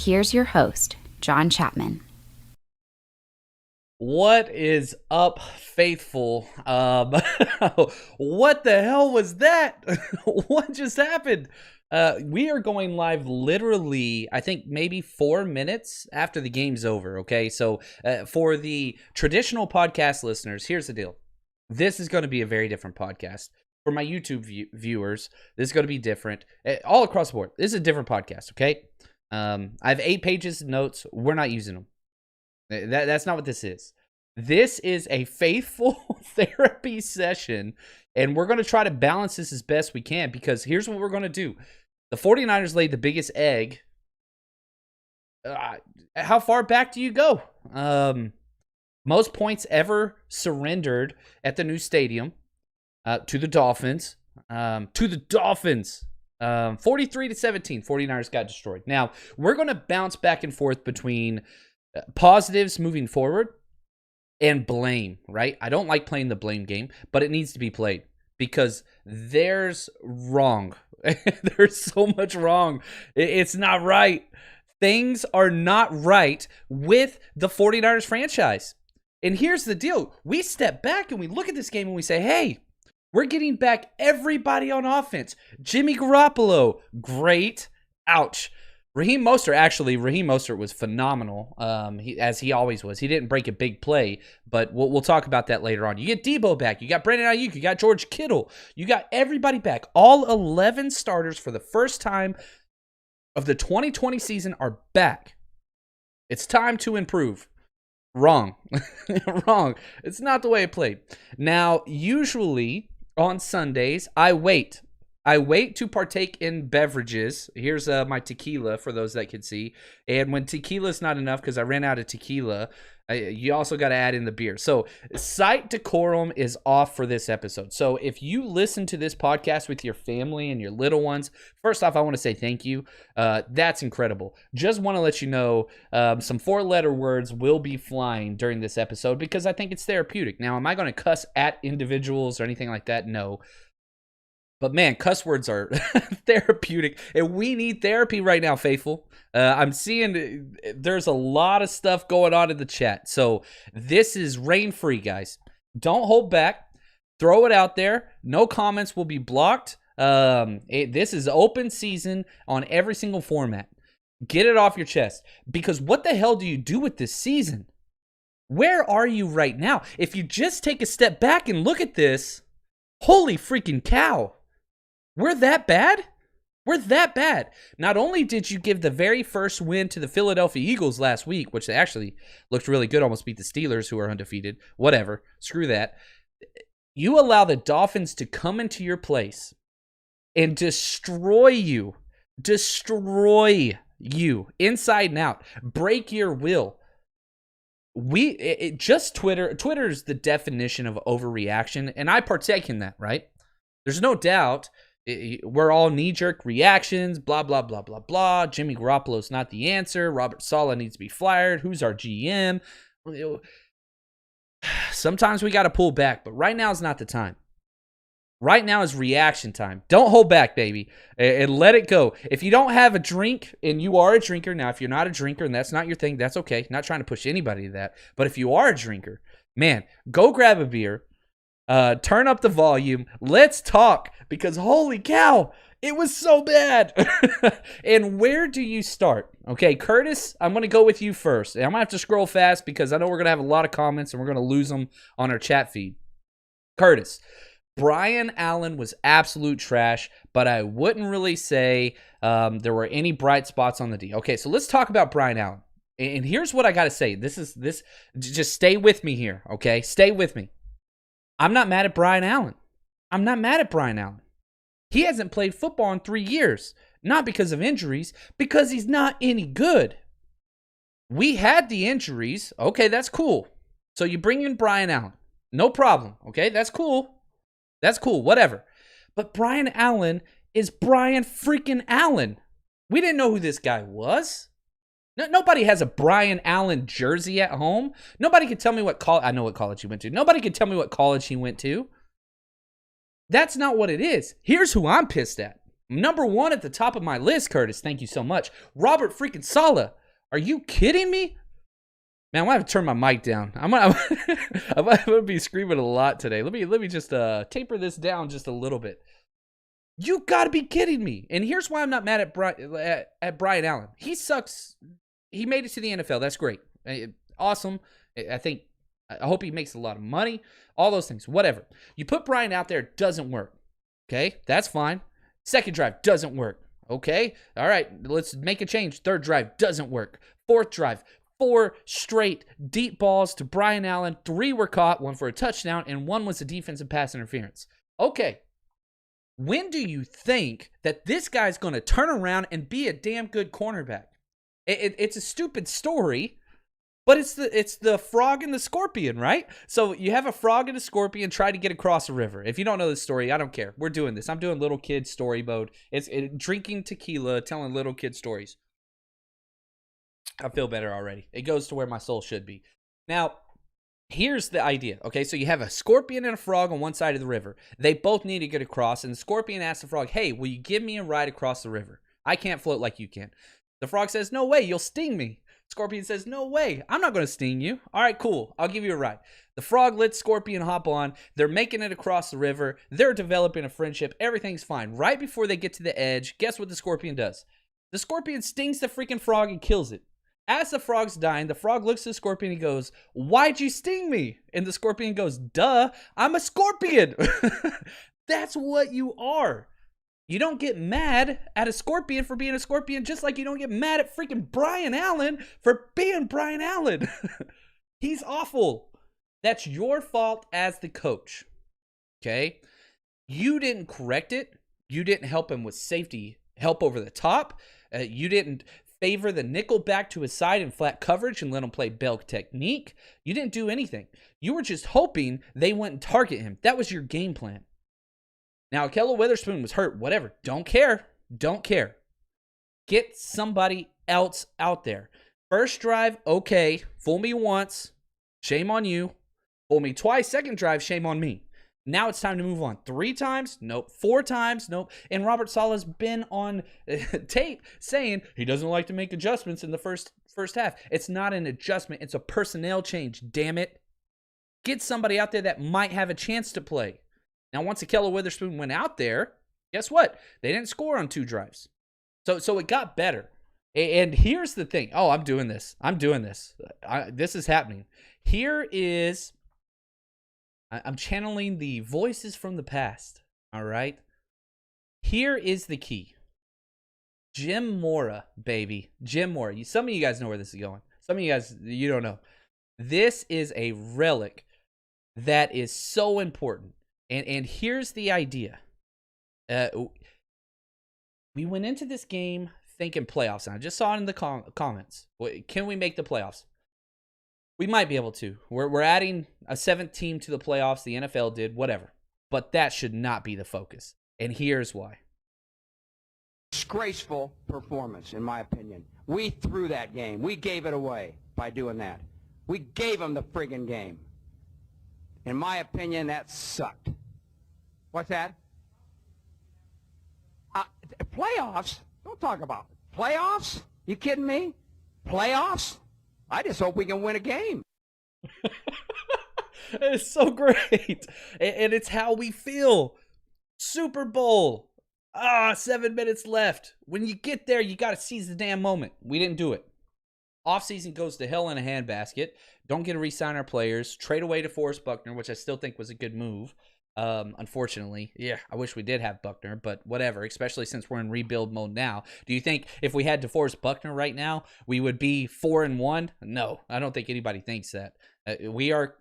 here's your host, John Chapman. What is up, faithful? What the hell was that? What just happened? We are going live literally, I think maybe 4 minutes after the game's over, okay? So for the traditional podcast listeners, here's the deal. This is going to be a very different podcast. For my YouTube viewers, this is going to be different. All across the board, this is a different podcast, okay? I have 8 pages of notes. We're not using them. That's not what this is. This is a faithful therapy session, and we're going to try to balance this as best we can, because here's what we're going to do. The 49ers laid the biggest egg. How far back do you go? Most points ever surrendered at the new stadium to the Dolphins. 43-17. 49ers got destroyed. Now, we're going to bounce back and forth between positives moving forward and blame, right? I don't like playing the blame game, but it needs to be played because there's wrong. There's so much wrong. It's not right. Things are not right with the 49ers franchise. And here's the deal. We step back and we look at this game and we say, hey, we're getting back everybody on offense. Jimmy Garoppolo, great. Ouch. Raheem Mostert was phenomenal, as he always was. He didn't break a big play, but we'll talk about that later on. You get Debo back. You got Brandon Ayuk. You got George Kittle. You got everybody back. All 11 starters for the first time of the 2020 season are back. It's time to improve. Wrong. Wrong. It's not the way it played. Now, usually on Sundays, I wait to partake in beverages. Here's my tequila for those that can see. And when tequila's not enough, because I ran out of tequila, you also got to add in the beer. So sight decorum is off for this episode. So if you listen to this podcast with your family and your little ones, first off, I want to say thank you. That's incredible. Just want to let you know some 4-letter words will be flying during this episode because I think it's therapeutic. Now, am I going to cuss at individuals or anything like that? No. But man, cuss words are therapeutic, and we need therapy right now, faithful. I'm seeing there's a lot of stuff going on in the chat. So this is rain-free, guys. Don't hold back. Throw it out there. No comments will be blocked. This is open season on every single format. Get it off your chest. Because what the hell do you do with this season? Where are you right now? If you just take a step back and look at this, holy freaking cow. We're that bad? We're that bad. Not only did you give the very first win to the Philadelphia Eagles last week, which they actually looked really good, almost beat the Steelers, who are undefeated. Whatever. Screw that. You allow the Dolphins to come into your place and destroy you. Destroy you inside and out. Break your will. Twitter's the definition of overreaction, and I partake in that, right? There's no doubt. We're all knee-jerk reactions, blah, blah, blah, blah, blah. Jimmy Garoppolo's not the answer. Robert Saleh needs to be fired. Who's our GM? Sometimes we got to pull back, but right now is not the time. Right now is reaction time. Don't hold back, baby, and let it go. If you don't have a drink and you are a drinker, now if you're not a drinker and that's not your thing, that's okay. Not trying to push anybody to that. But if you are a drinker, man, go grab a beer. Turn up the volume. Let's talk, because holy cow, it was so bad. And where do you start? Okay, Curtis, I'm going to go with you first. And I'm going to have to scroll fast because I know we're going to have a lot of comments and we're going to lose them on our chat feed. Curtis, Brian Allen was absolute trash, but I wouldn't really say there were any bright spots on the D. Okay, so let's talk about Brian Allen. And here's what I got to say. Just stay with me here, okay? Stay with me. I'm not mad at Brian Allen. He hasn't played football in 3 years. Not because of injuries, because he's not any good. We had the injuries. Okay, that's cool. So you bring in Brian Allen. No problem. Okay, that's cool. Whatever. But Brian Allen is Brian freaking Allen. We didn't know who this guy was. Nobody has a Brian Allen jersey at home. Nobody can tell me what college. I know what college he went to. Nobody can tell me what college he went to. That's not what it is. Here's who I'm pissed at. Number 1 at the top of my list, Curtis. Thank you so much. Robert freaking Saleh. Are you kidding me? Man, I'm gonna have to turn my mic down. I'm gonna be screaming a lot today. Let me just taper this down just a little bit. You gotta be kidding me. And here's why I'm not mad at Brian Allen. He sucks. He made it to the NFL. That's great. Awesome. I hope he makes a lot of money. All those things. Whatever. You put Brian out there, it doesn't work. Okay? That's fine. Second drive doesn't work. Okay? All right. Let's make a change. Third drive doesn't work. Fourth drive. 4 straight deep balls to Brian Allen. 3 were caught. 1 for a touchdown. And 1 was a defensive pass interference. Okay. When do you think that this guy's going to turn around and be a damn good cornerback? It's a stupid story, but it's the frog and the scorpion, right? So you have a frog and a scorpion try to get across a river. If you don't know this story, I don't care. We're doing this. I'm doing little kid story mode. It's drinking tequila, telling little kid stories. I feel better already. It goes to where my soul should be. Now, here's the idea. Okay, so you have a scorpion and a frog on one side of the river. They both need to get across, and the scorpion asks the frog, hey, will you give me a ride across the river? I can't float like you can. The frog says, no way, you'll sting me. Scorpion says, no way, I'm not going to sting you. All right, cool, I'll give you a ride. The frog lets Scorpion hop on. They're making it across the river. They're developing a friendship. Everything's fine. Right before they get to the edge, guess what the scorpion does? The scorpion stings the freaking frog and kills it. As the frog's dying, the frog looks at the scorpion and goes, why'd you sting me? And the scorpion goes, duh, I'm a scorpion. That's what you are. You don't get mad at a scorpion for being a scorpion, just like you don't get mad at freaking Brian Allen for being Brian Allen. He's awful. That's your fault as the coach. Okay? You didn't correct it. You didn't help him with safety help over the top. You didn't favor the nickel back to his side in flat coverage and let him play bell technique. You didn't do anything. You were just hoping they wouldn't target him. That was your game plan. Now, Ahkello Witherspoon was hurt. Whatever. Don't care. Don't care. Get somebody else out there. First drive, okay. Fool me once. Shame on you. Fool me twice. Second drive, shame on me. Now it's time to move on. 3 times? Nope. 4 times? Nope. And Robert Saleh's been on tape saying he doesn't like to make adjustments in the first half. It's not an adjustment. It's a personnel change, damn it. Get somebody out there that might have a chance to play. Now, once Ahkello Witherspoon went out there, guess what? They didn't score on 2 drives. So it got better. And here's the thing. Oh, I'm doing this. This is happening. I'm channeling the voices from the past, all right? Here is the key. Jim Mora, baby. Jim Mora. Some of you guys know where this is going. Some of you guys, you don't know. This is a relic that is so important. And here's the idea. We went into this game thinking playoffs. And I just saw it in the comments. Can we make the playoffs? We might be able to. We're adding a 7th team to the playoffs. The NFL did, whatever. But that should not be the focus. And here's why. Disgraceful performance, in my opinion. We threw that game. We gave it away by doing that. We gave them the friggin' game. In my opinion, that sucked. What's that? Playoffs? Don't talk about it. Playoffs? You kidding me? Playoffs? I just hope we can win a game. It's so great. And it's how we feel. Super Bowl. 7 minutes left. When you get there, you got to seize the damn moment. We didn't do it. Offseason goes to hell in a handbasket. Don't get to re-sign our players. Trade away to Forrest Buckner, which I still think was a good move. Unfortunately, yeah, I wish we did have Buckner, but whatever, especially since we're in rebuild mode now. Do you think if we had DeForest Buckner right now, we would be 4-1? No, I don't think anybody thinks that. We are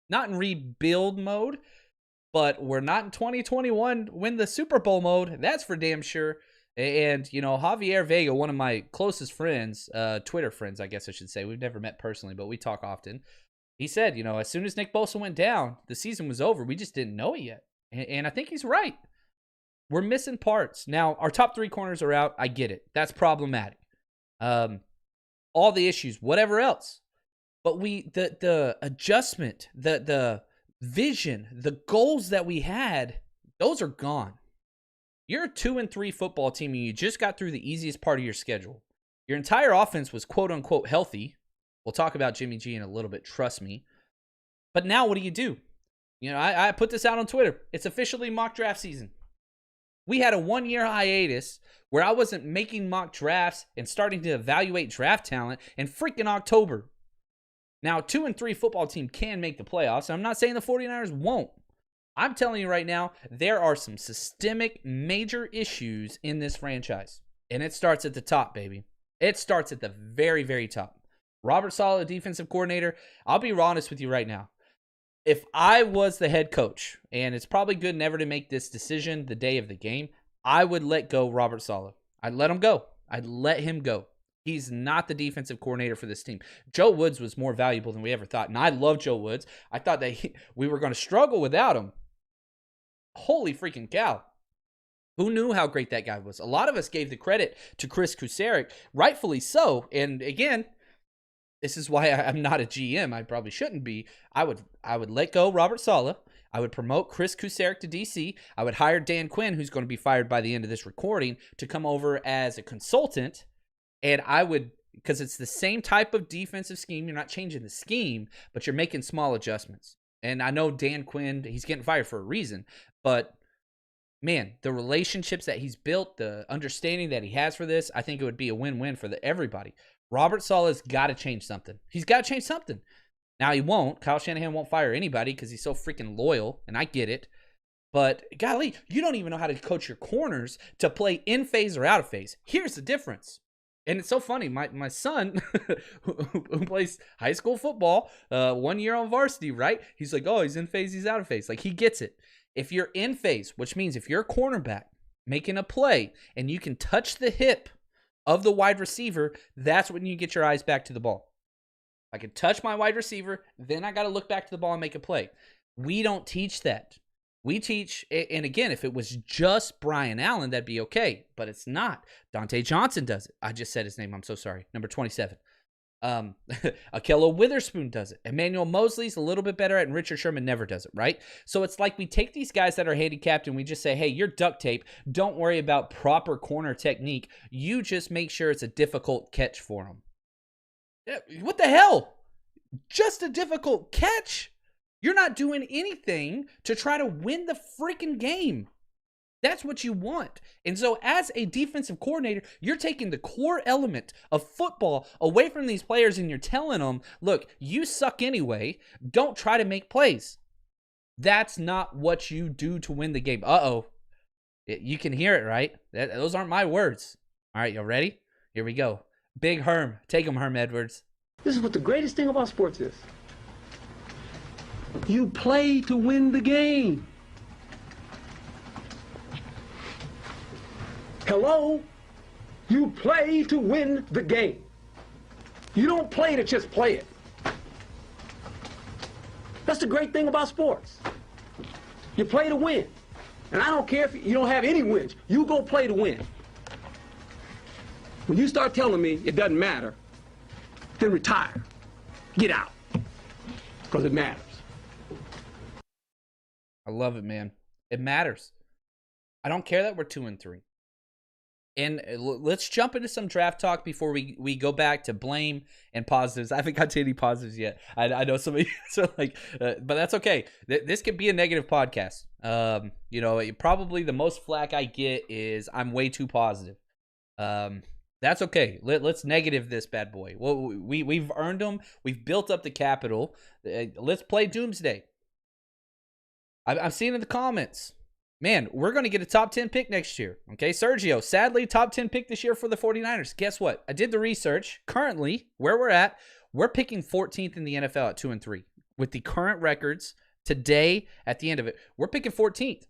not in rebuild mode, but we're not in 2021 win the Super Bowl mode. That's for damn sure. And, you know, Javier Vega, one of my closest friends, Twitter friends, I guess I should say. We've never met personally, but we talk often. He said, you know, as soon as Nick Bosa went down, the season was over. We just didn't know it yet. And I think he's right. We're missing parts. Now, our top 3 corners are out. I get it. That's problematic. All the issues, whatever else. But the adjustment, the vision, the goals that we had, those are gone. You're a 2-3 football team, and you just got through the easiest part of your schedule. Your entire offense was quote-unquote healthy. We'll talk about Jimmy G in a little bit, trust me. But now what do? You know, I put this out on Twitter. It's officially mock draft season. We had a 1-year hiatus where I wasn't making mock drafts and starting to evaluate draft talent in freaking October. Now, 2-3 football team can make the playoffs. I'm not saying the 49ers won't. I'm telling you right now, there are some systemic major issues in this franchise. And it starts at the top, baby. It starts at the very, very top. Robert Saleh, defensive coordinator, I'll be honest with you right now. If I was the head coach, and it's probably good never to make this decision the day of the game, I would let go Robert Saleh. I'd let him go. I'd let him go. He's not the defensive coordinator for this team. Joe Woods was more valuable than we ever thought, and I love Joe Woods. I thought that we were going to struggle without him. Holy freaking cow. Who knew how great that guy was? A lot of us gave the credit to Chris Kuceric, rightfully so. And again, this is why I'm not a GM. I probably shouldn't be. I would let go Robert Saleh. I would promote Chris Kuceric to DC. I would hire Dan Quinn, who's going to be fired by the end of this recording, to come over as a consultant. And I would, because it's the same type of defensive scheme. You're not changing the scheme, but you're making small adjustments. And I know Dan Quinn, he's getting fired for a reason. But, man, the relationships that he's built, the understanding that he has for this, I think it would be a win-win for everybody. Robert Saleh's got to change something. He's got to change something. Now, he won't. Kyle Shanahan won't fire anybody because he's so freaking loyal, and I get it. But, golly, you don't even know how to coach your corners to play in phase or out of phase. Here's the difference. And it's so funny. My son, who plays high school football, 1 year on varsity, right? He's like, oh, he's in phase, he's out of phase. Like, he gets it. If you're in phase, which means if you're a cornerback making a play and you can touch the hip of the wide receiver, that's when you get your eyes back to the ball. I can touch my wide receiver, then I got to look back to the ball and make a play. We don't teach that. We teach, and again, if it was just Brian Allen, that'd be okay, but it's not. Dante Johnson does it. I just said his name. I'm so sorry. Number 27. Akello Witherspoon does it. Emmanuel Mosley's a little bit better at it, and Richard Sherman never does it, right? So it's like we take these guys that are handicapped and we just say, hey, you're duct tape. Don't worry about proper corner technique. You just make sure it's a difficult catch for them. What the hell? Just a difficult catch? You're not doing anything to try to win the freaking game. That's what you want. And so as a defensive coordinator, you're taking the core element of football away from these players and you're telling them, look, you suck anyway. Don't try to make plays. That's not what you do to win the game. Uh-oh. You can hear it, right? Those aren't my words. All right, you ready? Here we go. Big Herm. Take him, Herm Edwards. This is what the greatest thing about sports is. You play to win the game. Hello? You play to win the game. You don't play to just play it. That's the great thing about sports. You play to win. And I don't care if you don't have any wins. You go play to win. When you start telling me it doesn't matter, then retire. Get out. Because it matters. I love it, man. It matters. I don't care that we're 2-3. And let's jump into some draft talk before we go back to blame and positives. I haven't got to any positives yet. I know some of you are like, but that's okay. This could be a negative podcast. Probably the most flack I get is I'm way too positive. That's okay. Let's negative this bad boy. Well, we've earned them. We've built up the capital. Let's play doomsday. I'm seeing in the comments, man, we're going to get a top 10 pick next year. Okay, Sergio, sadly, top 10 pick this year for the 49ers. Guess what? I did the research. Currently, where we're at, we're picking 14th in the NFL at 2-3. With the current records today, at the end of it, we're picking 14th.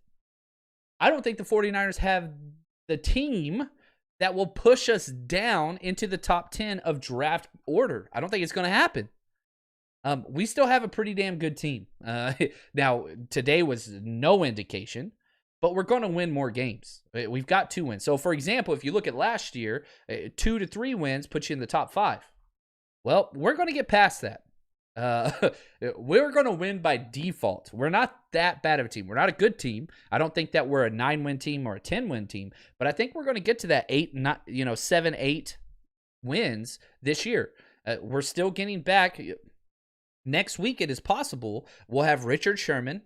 I don't think the 49ers have the team that will push us down into the top 10 of draft order. I don't think it's going to happen. We still have a pretty damn good team. Now, today was no indication, but we're going to win more games. We've got 2 wins. So, for example, if you look at last year, 2 to 3 wins put you in the top 5. Well, we're going to get past that. Uh, we're going to win by default. We're not that bad of a team. We're not a good team. I don't think that we're a 9-win team or a 10-win team, but I think we're going to get to that 7, 8 wins this year. We're still getting back. Next week, it is possible we'll have Richard Sherman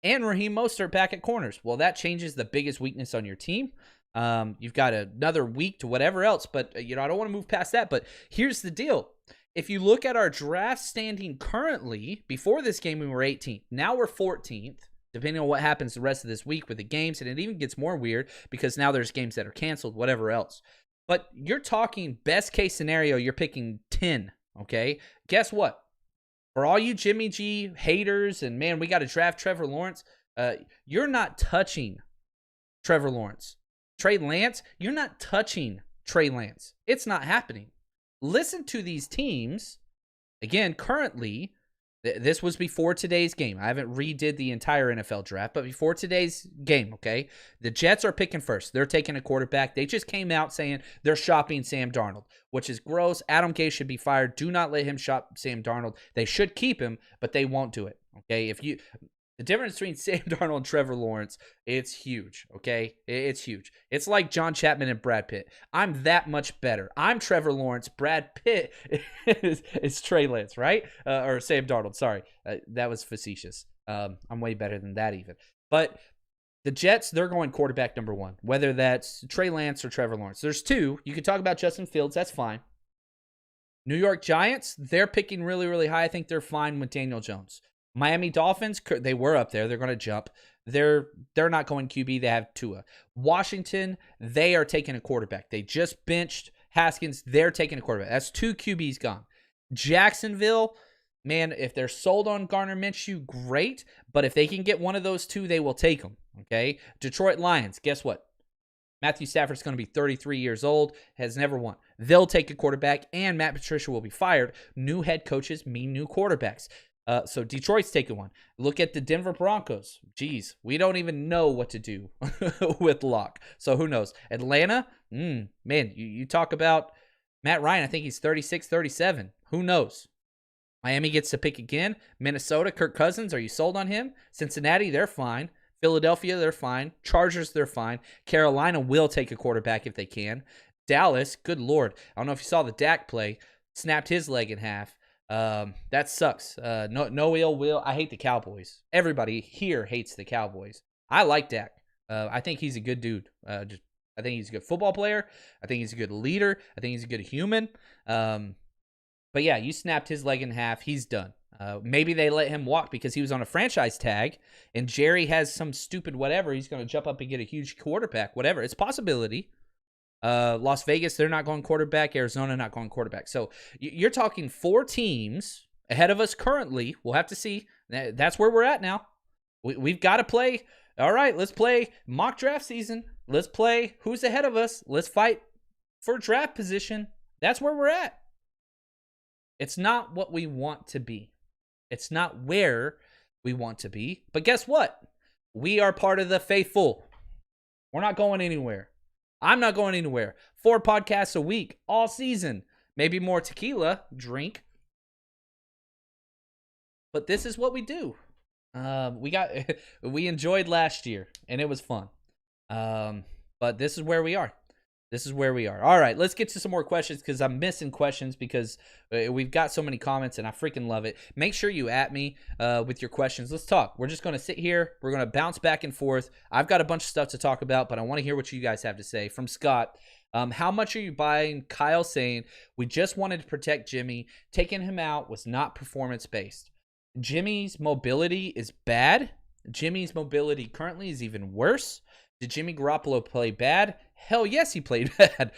and Raheem Mostert back at corners. Well, that changes the biggest weakness on your team. You've got another week to whatever else, but I don't want to move past that. But here's the deal. If you look at our draft standing currently, before this game we were 18th. Now we're 14th, depending on what happens the rest of this week with the games. And it even gets more weird because now there's games that are canceled, whatever else. But you're talking best case scenario, you're picking 10, okay? Guess what? For all you Jimmy G haters and, man, we got to draft Trevor Lawrence, you're not touching Trevor Lawrence. Trey Lance, you're not touching Trey Lance. It's not happening. Listen to these teams. Again, currently, this was before today's game. I haven't redid the entire NFL draft, but before today's game, okay? The Jets are picking first. They're taking a quarterback. They just came out saying they're shopping Sam Darnold, which is gross. Adam Gase should be fired. Do not let him shop Sam Darnold. They should keep him, but they won't do it, okay? The difference between Sam Darnold and Trevor Lawrence, it's huge, okay? It's huge. It's like John Chapman and Brad Pitt. I'm that much better. I'm Trevor Lawrence. Brad Pitt is Trey Lance, right? Or Sam Darnold, sorry. That was facetious. I'm way better than that even. But the Jets, they're going quarterback number 1, whether that's Trey Lance or Trevor Lawrence. There's 2. You can talk about Justin Fields. That's fine. New York Giants, they're picking really, really high. I think they're fine with Daniel Jones. Miami Dolphins, they were up there. They're going to jump. They're not going QB. They have Tua. Washington, they are taking a quarterback. They just benched Haskins. They're taking a quarterback. That's 2 QBs gone. Jacksonville, man, if they're sold on Gardner Minshew, great. But if they can get one of those 2, they will take them. Okay? Detroit Lions, guess what? Matthew Stafford's going to be 33 years old, has never won. They'll take a quarterback, and Matt Patricia will be fired. New head coaches mean new quarterbacks. So Detroit's taking one. Look at the Denver Broncos. Geez, we don't even know what to do with Locke. So who knows? Atlanta, man, you talk about Matt Ryan. I think he's 36, 37. Who knows? Miami gets to pick again. Minnesota, Kirk Cousins, are you sold on him? Cincinnati, they're fine. Philadelphia, they're fine. Chargers, they're fine. Carolina will take a quarterback if they can. Dallas, good Lord. I don't know if you saw the Dak play. Snapped his leg in half. That sucks. No ill will. I hate the Cowboys. Everybody here hates the Cowboys. I like Dak. I think he's a good dude. I think he's a good football player. I think he's a good leader. I think he's a good human. But yeah, you snapped his leg in half. He's done. Maybe they let him walk because he was on a franchise tag and Jerry has some stupid whatever. He's going to jump up and get a huge quarterback, whatever. It's a possibility. Las Vegas, they're not going quarterback. Arizona, not going quarterback. So you're talking 4 teams ahead of us currently. We'll have to see. That's where we're at now. We've got to play. All right, let's play mock draft season. Let's play who's ahead of us. Let's fight for draft position. That's where we're at. It's not what we want to be. It's not where we want to be. But guess what? We are part of the faithful. We're not going anywhere. I'm not going anywhere. 4 podcasts a week, all season. Maybe more tequila, drink. But this is what we do. We enjoyed last year, and it was fun. But this is where we are. This is where we are. All right, let's get to some more questions because I'm missing questions because we've got so many comments and I freaking love it. Make sure you at me with your questions. Let's talk. We're just going to sit here. We're going to bounce back and forth. I've got a bunch of stuff to talk about, but I want to hear what you guys have to say. From Scott, how much are you buying Kyle saying we just wanted to protect Jimmy? Taking him out was not performance-based. Jimmy's mobility is bad. Jimmy's mobility currently is even worse. Did Jimmy Garoppolo play bad? Hell yes, he played bad.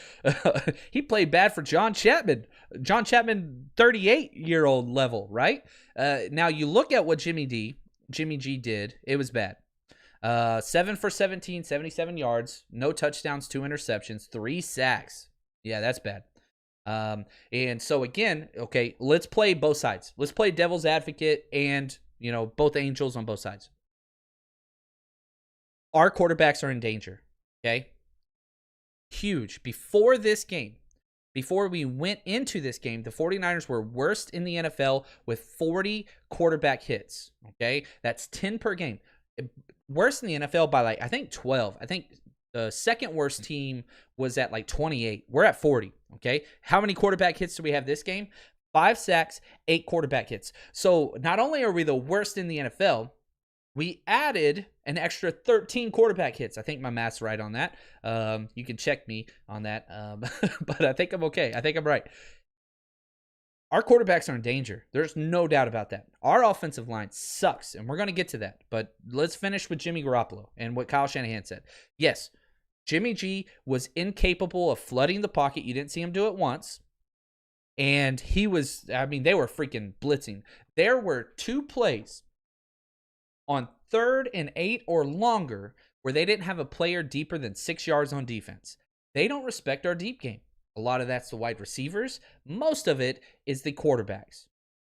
He played bad for John Chapman. John Chapman, 38-year-old level, right? Now, you look at what Jimmy G did. It was bad. 7 for 17, 77 yards, no touchdowns, 2 interceptions, 3 sacks. Yeah, that's bad. And so, again, okay, let's play both sides. Let's play devil's advocate and, both angels on both sides. Our quarterbacks are in danger, okay? Huge. Before this game, before we went into this game, the 49ers were worst in the NFL with 40 quarterback hits. Okay, that's 10 per game. Worst in the NFL by like, I think 12. I think the second worst team was at like 28. We're at 40. Okay, how many quarterback hits do we have this game? 5 sacks, 8 quarterback hits. So not only are we the worst in the NFL, we added an extra 13 quarterback hits. I think my math's right on that. You can check me on that. But I think I'm okay. I think I'm right. Our quarterbacks are in danger. There's no doubt about that. Our offensive line sucks, and we're going to get to that. But let's finish with Jimmy Garoppolo and what Kyle Shanahan said. Yes, Jimmy G was incapable of flooding the pocket. You didn't see him do it once. And they were freaking blitzing. There were 2 plays on 3rd and 8 or longer where they didn't have a player deeper than 6 yards on defense. They don't respect our deep game. A lot of that's the wide receivers. Most of it is the quarterbacks.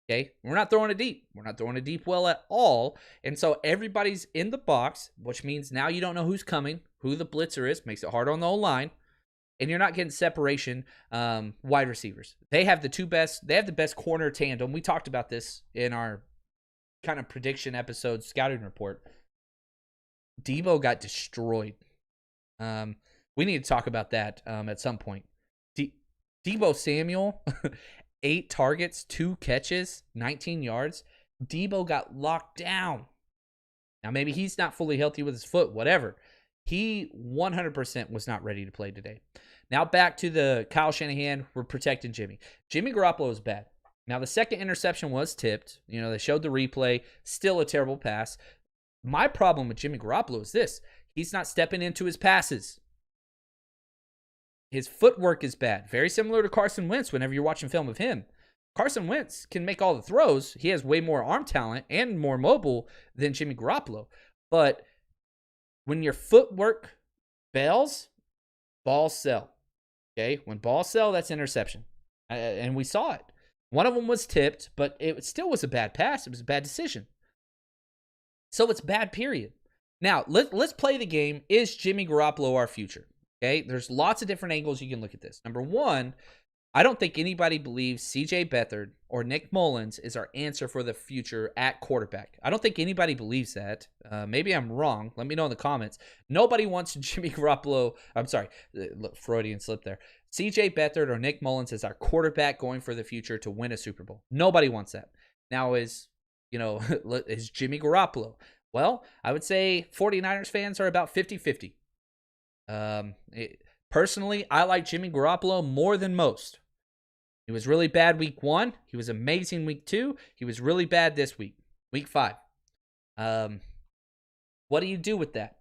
Okay? We're not throwing it deep. We're not throwing it deep well at all. And so everybody's in the box, which means now you don't know who's coming, who the blitzer is, makes it hard on the O-line. And you're not getting separation wide receivers. They have the best corner tandem. We talked about this in our kind of prediction episode scouting report. Debo got destroyed. We need to talk about that at some point. Debo Samuel, 8 targets, 2 catches, 19 yards. Debo got locked down. Now, maybe he's not fully healthy with his foot, whatever. He 100% was not ready to play today. Now back to the Kyle Shanahan, we're protecting Jimmy. Jimmy Garoppolo is bad. Now the second interception was tipped. You know, they showed the replay. Still a terrible pass. My problem with Jimmy Garoppolo is this. He's not stepping into his passes. His footwork is bad. Very similar to Carson Wentz whenever you're watching film of him. Carson Wentz can make all the throws. He has way more arm talent and more mobile than Jimmy Garoppolo. But when your footwork fails, balls sell. Okay? When balls sell, that's interception. And we saw it. One of them was tipped, but it still was a bad pass. It was a bad decision. So it's bad, period. Now, let's play the game. Is Jimmy Garoppolo our future? Okay? There's lots of different angles you can look at this. Number one, I don't think anybody believes C.J. Beathard or Nick Mullins is our answer for the future at quarterback. I don't think anybody believes that. Maybe I'm wrong. Let me know in the comments. Nobody wants Jimmy Garoppolo. I'm sorry. Look, Freudian slip there. C.J. Beathard or Nick Mullins is our quarterback going for the future to win a Super Bowl. Nobody wants that. Now is Jimmy Garoppolo? Well, I would say 49ers fans are about 50-50. Personally, I like Jimmy Garoppolo more than most. He was really bad week 1. He was amazing week 2. He was really bad this week, week 5. What do you do with that?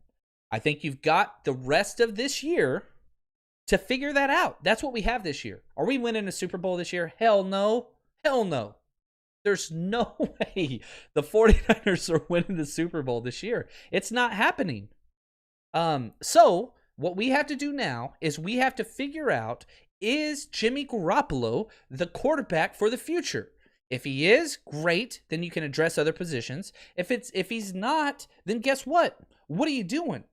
I think you've got the rest of this year to figure that out. That's what we have this year. Are we winning a Super Bowl this year? Hell no. Hell no. There's no way the 49ers are winning the Super Bowl this year. It's not happening. So what we have to do now is we have to figure out, is Jimmy Garoppolo the quarterback for the future? If he is, great, then you can address other positions. If he's not, then guess what? What are you doing?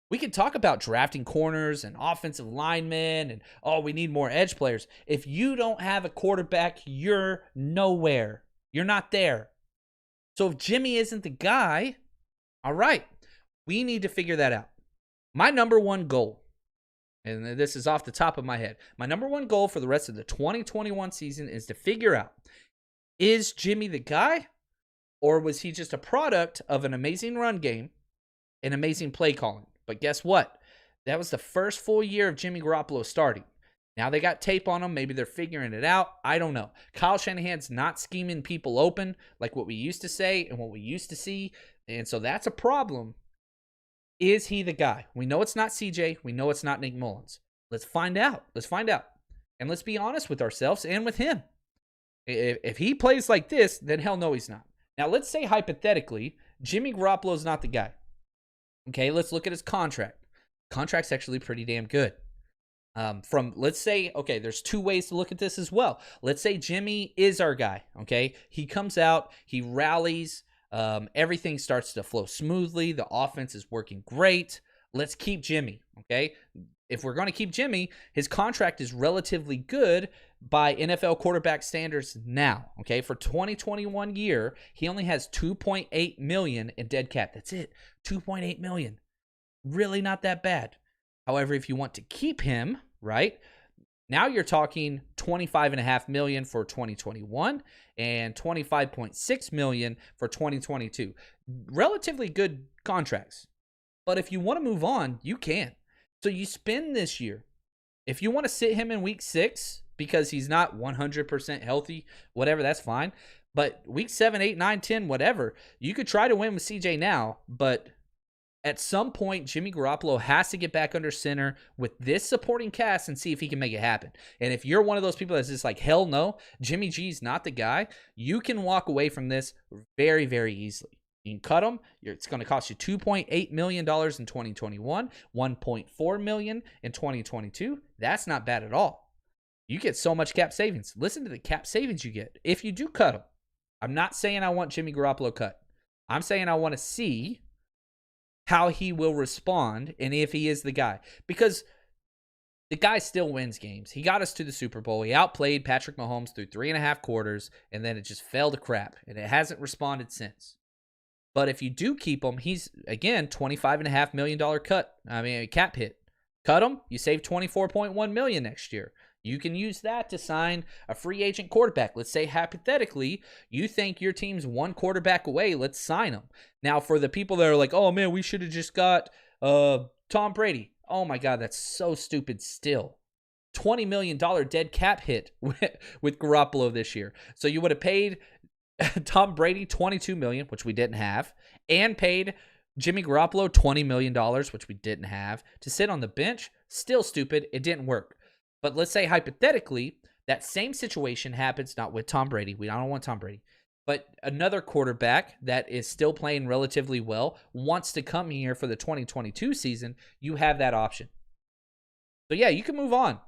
We could talk about drafting corners and offensive linemen and, we need more edge players. If you don't have a quarterback, you're nowhere. You're not there. So if Jimmy isn't the guy, all right, we need to figure that out. My number one goal, and this is off the top of my head, my number one goal for the rest of the 2021 season is to figure out, is Jimmy the guy, or was he just a product of an amazing run game and amazing play calling? But guess what? That was the first full year of Jimmy Garoppolo starting. Now they got tape on him. Maybe they're figuring it out. I don't know. Kyle Shanahan's not scheming people open like what we used to say and what we used to see. And so that's a problem. Is he the guy? We know it's not CJ. We know it's not Nick Mullins. Let's find out. And let's be honest with ourselves and with him. If he plays like this, then hell no, he's not. Now let's say hypothetically, Jimmy Garoppolo's not the guy. Okay, let's look at his contract. Contract's actually pretty damn good. Let's say, okay, there's 2 ways to look at this as well. Let's say Jimmy is our guy, okay? He comes out, he rallies, everything starts to flow smoothly, the offense is working great. Let's keep Jimmy, okay? if we're going to keep Jimmy, his contract is relatively good by NFL quarterback standards now. Okay, for 2021 year, he only has $2.8 million in dead cap. That's it, $2.8 million. Really not that bad. However, if you want to keep him, right, now you're talking $25.5 million for 2021 and $25.6 million for 2022. Relatively good contracts. But if you want to move on, you can. So you spend this year. If you want to sit him in week 6 because he's not 100% healthy, whatever, that's fine. But week 7, 8, 9, 10, whatever, you could try to win with CJ now, but at some point, Jimmy Garoppolo has to get back under center with this supporting cast and see if he can make it happen. And if you're one of those people that's just like, hell no, Jimmy G's not the guy, you can walk away from this very, very easily. You can cut him. It's going to cost you $2.8 million in 2021, $1.4 million in 2022. That's not bad at all. You get so much cap savings. Listen to the cap savings you get if you do cut him. I'm not saying I want Jimmy Garoppolo cut. I'm saying I want to see how he will respond and if he is the guy. Because the guy still wins games. He got us to the Super Bowl. He outplayed Patrick Mahomes through 3.5 quarters, and then it just fell to crap, and it hasn't responded since. But if you do keep him, he's, again, $25.5 million cap hit. Cut him, you save $24.1 million next year. You can use that to sign a free agent quarterback. Let's say, hypothetically, you think your team's one quarterback away. Let's sign him. Now, for the people that are like, oh, man, we should have just got Tom Brady. Oh, my God, that's so stupid still. $20 million dead cap hit with Garoppolo this year. So you would have paid Tom Brady $22 million, which we didn't have, and paid Jimmy Garoppolo $20 million, which we didn't have, to sit on the bench. Still stupid. It didn't work. But let's say hypothetically that same situation happens, not with Tom Brady. I don't want Tom Brady. But another quarterback that is still playing relatively well wants to come here for the 2022 season. You have that option. So, yeah, you can move on.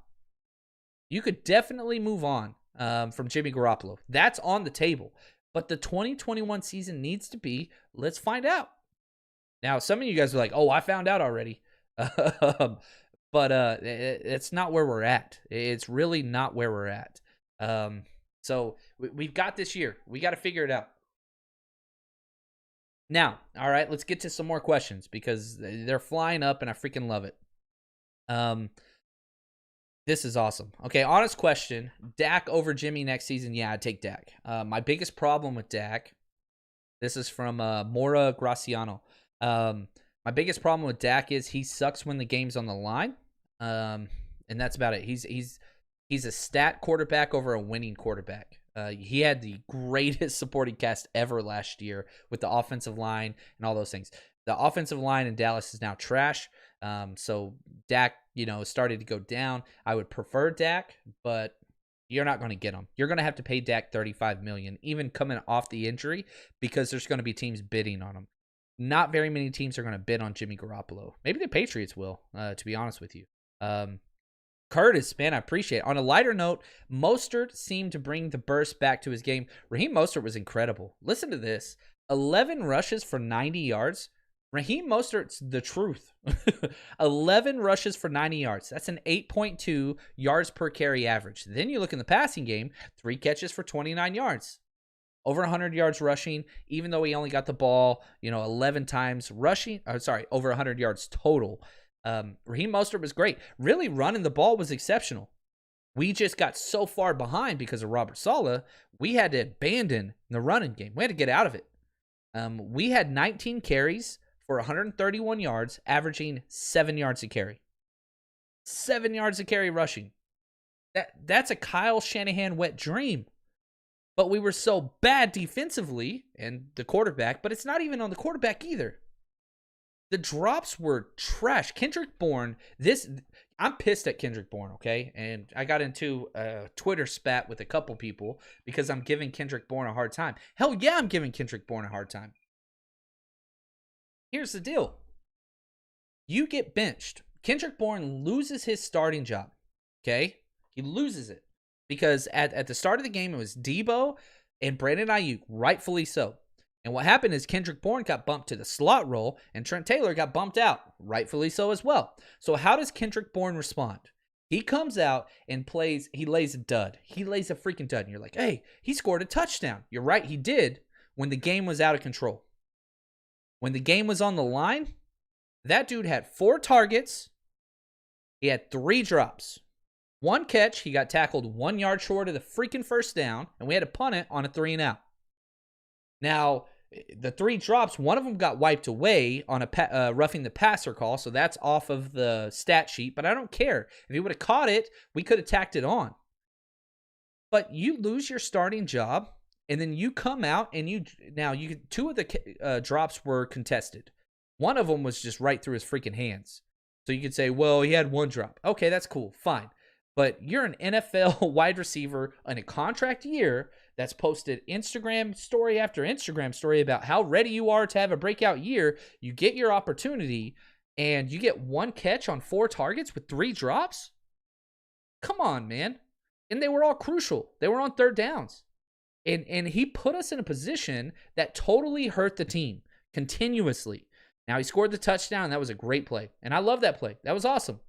You could definitely move on from Jimmy Garoppolo. That's on the table. But the 2021 season needs to be, let's find out. Now, some of you guys are like, oh, I found out already. But it's not where we're at. It's really not where we're at. So we've got this year. We got to figure it out. Now, all right, let's get to some more questions because they're flying up and I freaking love it. This is awesome. Okay, honest question. Dak over Jimmy next season? Yeah, I'd take Dak. My biggest problem with Dak, this is from Mora Graciano. My biggest problem with Dak is he sucks when the game's on the line, and that's about it. He's a stat quarterback over a winning quarterback. He had the greatest supporting cast ever last year with the offensive line and all those things. The offensive line in Dallas is now trash, so Dak, started to go down. I would prefer Dak, but you're not going to get him. You're going to have to pay Dak $35 million, even coming off the injury, because there's going to be teams bidding on him. Not very many teams are going to bid on Jimmy Garoppolo. Maybe the Patriots will, to be honest with you. Curtis, man, I appreciate it. On a lighter note, Mostert seemed to bring the burst back to his game. Raheem Mostert was incredible. Listen to this. 11 rushes for 90 yards. Raheem Mostert's the truth. 11 rushes for 90 yards. That's an 8.2 yards per carry average. Then you look in the passing game, 3 catches for 29 yards. Over 100 yards rushing, even though he only got the ball, 11 times rushing. Over 100 yards total. Raheem Mostert was great. Really running the ball was exceptional. We just got so far behind because of Robert Saleh, we had to abandon the running game. We had to get out of it. We had 19 carries for 131 yards, averaging 7 yards a carry. 7 yards a carry rushing. That's a Kyle Shanahan wet dream. But we were so bad defensively, and the quarterback, but it's not even on the quarterback either. The drops were trash. Kendrick Bourne, I'm pissed at Kendrick Bourne, okay? And I got into a Twitter spat with a couple people because I'm giving Kendrick Bourne a hard time. Hell yeah, I'm giving Kendrick Bourne a hard time. Here's the deal. You get benched. Kendrick Bourne loses his starting job, okay? He loses it. Because at the start of the game, it was Debo and Brandon Ayuk, rightfully so. And what happened is Kendrick Bourne got bumped to the slot role, and Trent Taylor got bumped out, rightfully so as well. So how does Kendrick Bourne respond? He comes out and plays, he lays a dud. He lays a freaking dud. And you're like, hey, he scored a touchdown. You're right, he did, when the game was out of control. When the game was on the line, that dude had 4 targets. He had 3 drops. 1 catch, he got tackled 1 yard short of the freaking first down, and we had to punt it on a 3-and-out. Now, the 3 drops, one of them got wiped away on a roughing the passer call, so that's off of the stat sheet, but I don't care. If he would have caught it, we could have tacked it on. But you lose your starting job, and then you come out and you 2 of the drops were contested. One of them was just right through his freaking hands. So you could say, well, he had 1 drop. Okay, that's cool, fine. But you're an NFL wide receiver in a contract year that's posted Instagram story after Instagram story about how ready you are to have a breakout year. You get your opportunity, and you get 1 catch on 4 targets with 3 drops? Come on, man. And they were all crucial. They were on 3rd downs. And he put us in a position that totally hurt the team continuously. Now, he scored the touchdown, and that was a great play. And I love that play. That was awesome.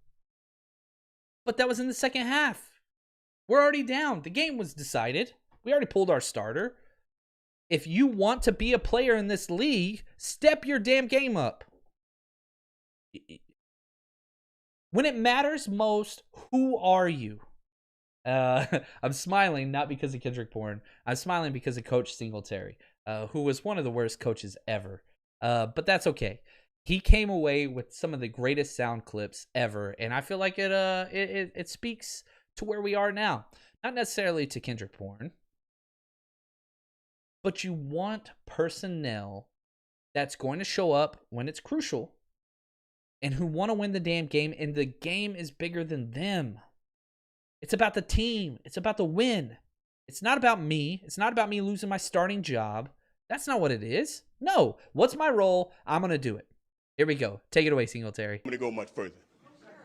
But that was in the second half. We're already down. The game was decided. We already pulled our starter. If you want to be a player in this league, step your damn game up. When it matters most, who are you? I'm smiling not because of Kendrick Bourne. I'm smiling because of Coach Singletary, who was one of the worst coaches ever. But that's okay. He came away with some of the greatest sound clips ever, and I feel like it speaks to where we are now. Not necessarily to Kendrick Bourne, but you want personnel that's going to show up when it's crucial and who want to win the damn game, and the game is bigger than them. It's about the team. It's about the win. It's not about me. It's not about me losing my starting job. That's not what it is. No. What's my role? I'm going to do it. Here we go. Take it away, Singletary. I'm going to go much further.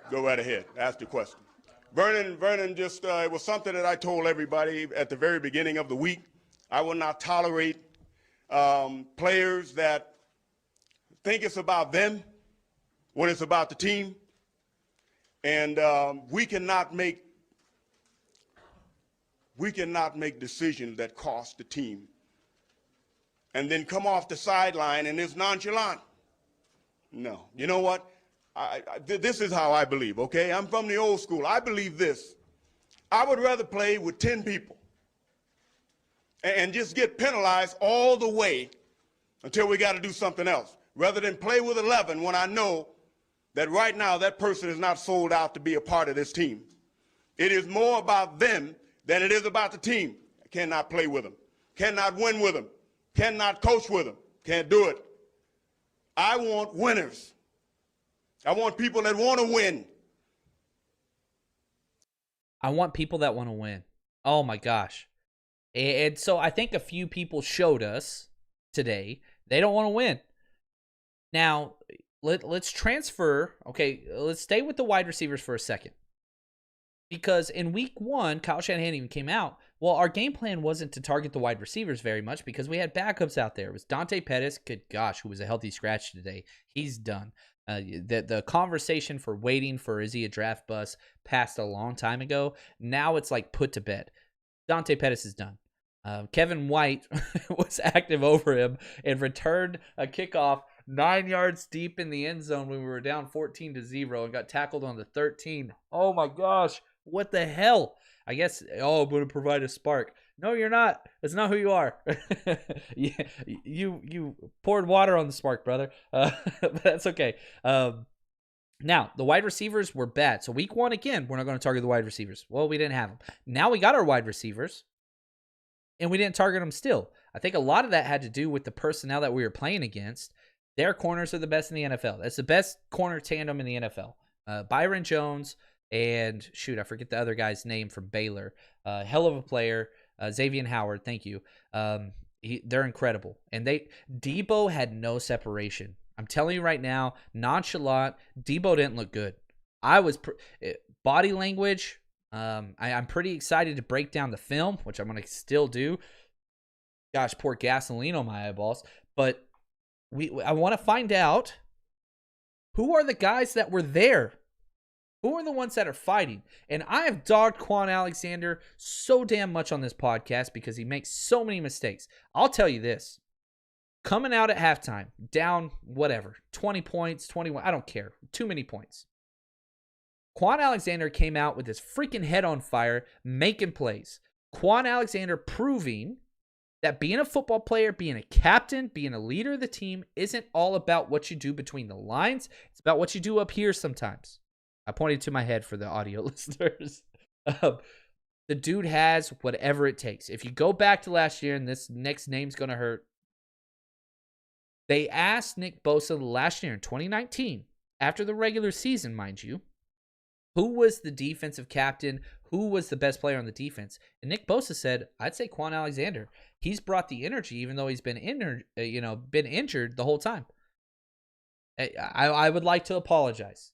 Go right ahead. Ask the question. Vernon just, it was something that I told everybody at the very beginning of the week. I will not tolerate players that think it's about them when it's about the team. And we cannot make decisions that cost the team and then come off the sideline and it's nonchalant. No. You know what? This is how I believe, okay? I'm from the old school. I believe this. I would rather play with 10 people and just get penalized all the way until we got to do something else, rather than play with 11 when I know that right now that person is not sold out to be a part of this team. It is more about them than it is about the team. I cannot play with them, cannot win with them, cannot coach with them, can't do it. I want winners. I want people that want to win. I want people that want to win. Oh my gosh. And so I think a few people showed us today they don't want to win. Now, let's transfer. Okay, let's stay with the wide receivers for a second. Because in week 1, Kyle Shanahan even came out. Well, our game plan wasn't to target the wide receivers very much because we had backups out there. It was Dante Pettis, good gosh, who was a healthy scratch today. He's done. The conversation for waiting for is he a draft bust passed a long time ago. Now it's like put to bed. Dante Pettis is done. Kevin White was active over him and returned a kickoff 9 yards deep in the end zone when we were down 14-0 and got tackled on the 13. Oh my gosh, what the hell? I guess, I'm going to provide a spark. No, you're not. That's not who you are. You poured water on the spark, brother. But that's okay. Now, the wide receivers were bad. So week 1, again, we're not going to target the wide receivers. Well, we didn't have them. Now we got our wide receivers, and we didn't target them still. I think a lot of that had to do with the personnel that we were playing against. Their corners are the best in the NFL. That's the best corner tandem in the NFL. Byron Jones and, I forget the other guy's name from Baylor. Hell of a player. Xavier Howard, thank you. They're incredible. And Debo had no separation. I'm telling you right now, nonchalant, Debo didn't look good. Body language, I'm pretty excited to break down the film, which I'm going to still do. gosh, pour gasoline on my eyeballs. But I want to find out who are the guys that were there. Who are the ones that are fighting? And I have dogged Quan Alexander so damn much on this podcast because he makes so many mistakes. I'll tell you this. Coming out at halftime, down whatever, 20 points, 21, I don't care. Too many points. Quan Alexander came out with his freaking head on fire, making plays. Quan Alexander proving that being a football player, being a captain, being a leader of the team isn't all about what you do between the lines. It's about what you do up here sometimes. I pointed to my head for the audio listeners. The dude has whatever it takes. If you go back to last year, and this next name's going to hurt, they asked Nick Bosa last year in 2019, after the regular season, mind you, who was the defensive captain, who was the best player on the defense. And Nick Bosa said, I'd say Quan Alexander. He's brought the energy, even though he's been injured the whole time. I would like to apologize.